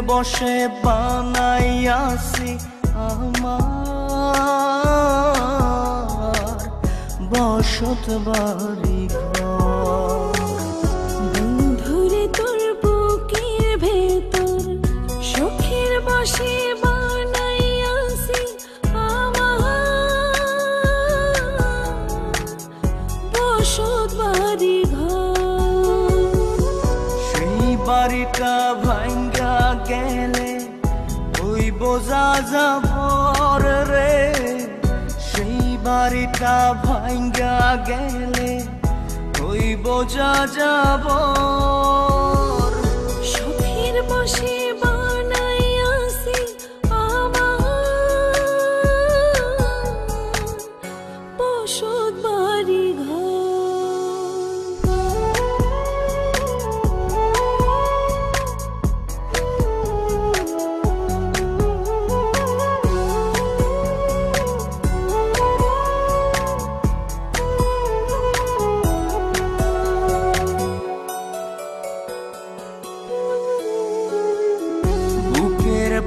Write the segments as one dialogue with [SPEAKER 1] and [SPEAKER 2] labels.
[SPEAKER 1] বসে বানাইয়াছি আমার বসত বাড়ি ঘর।
[SPEAKER 2] বন্ধুরে তোর বুকের ভেতর সুখের বসে বানাইয়াছি আমার বসত বাড়ি ঘর।
[SPEAKER 1] সেই বাড়িটা ভাঙ্গা গেলে ওই বোঝা যাবর রে, সেই বাড়িটা ভাঙ্গা গেলে ওই বোঝা যাবর।
[SPEAKER 2] সুখের বসে বানাইয়াছি আমার বসত বাড়ি ঘর।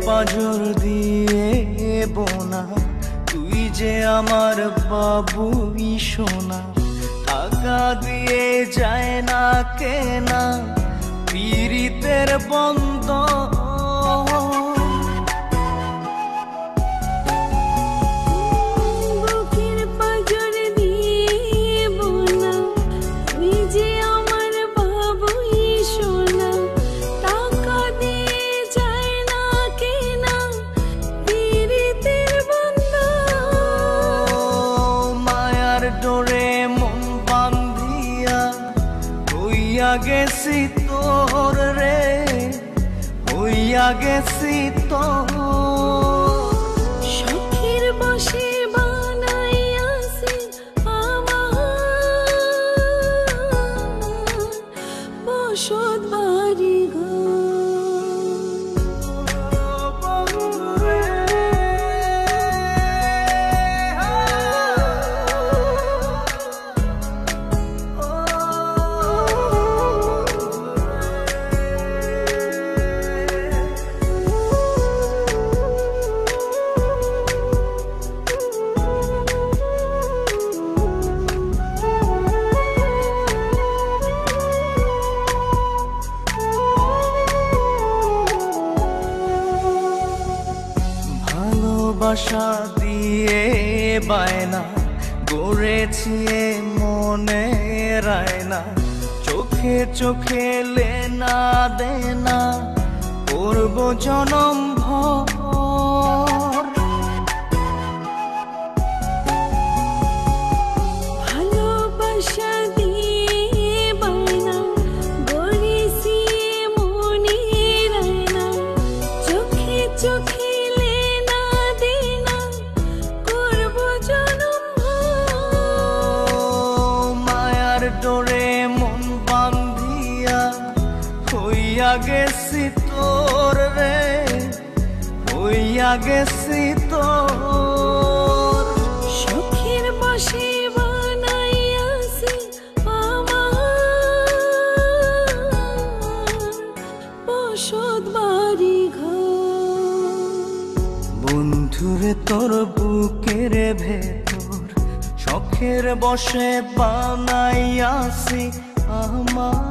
[SPEAKER 1] পাঁজর দিয়ে বোনা তুই যে আমার বাবুই সোনা, টাকা দিয়ে যায় না কেনা পীড়িতের বন্ধন। ডোরে মন বান্ধিয়া হইয়া গেছি তোর রে, হইয়া গেছি তোর।
[SPEAKER 2] সুখের বসে বানাইয়াছি আমার বসত বাড়ি ঘর।
[SPEAKER 1] ভালোবাসা দিয়ে বায়না গড়েছি মনে রায়না, চোখে চোখে লেনা দেনা করব জনম ভর।
[SPEAKER 2] ভালোবাসা দিয়ে বায়না গড়েছি মনে রায়না, চোখে চোখে
[SPEAKER 1] ডোরে মন বান্ধিয়া হইয়া গেছি তোর রে, হইয়া গেছি তোর।
[SPEAKER 2] সুখের বসে বানাইয়াছি আমার বসত বাড়ি ঘর।
[SPEAKER 1] বন্ধুরে তোর বুকের ভেতর শখের বসে বানাইয়াছি আমার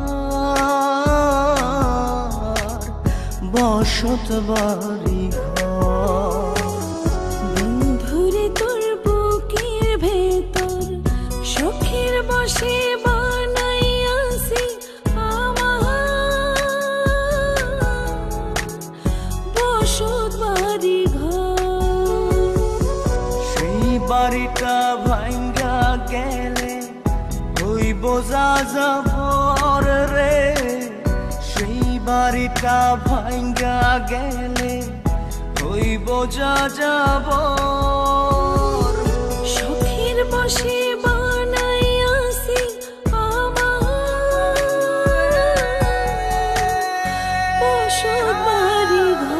[SPEAKER 1] বসত বাড়ি ঘর।
[SPEAKER 2] বন্ধুরে তোর বুকের ভেতর সুখের বসে বানাইয়াছি আমার বসত বাড়ি ঘর।
[SPEAKER 1] সেই বাড়িটা ভাঙ্গা গেলে ওই বোঝা যাবর রে, সেই বাড়িটা ভাঙ্গা গেলে ওই বোঝা যাবর।
[SPEAKER 2] সুখের বসে বানাইয়াছি আমার বসত বাড়ি ঘর।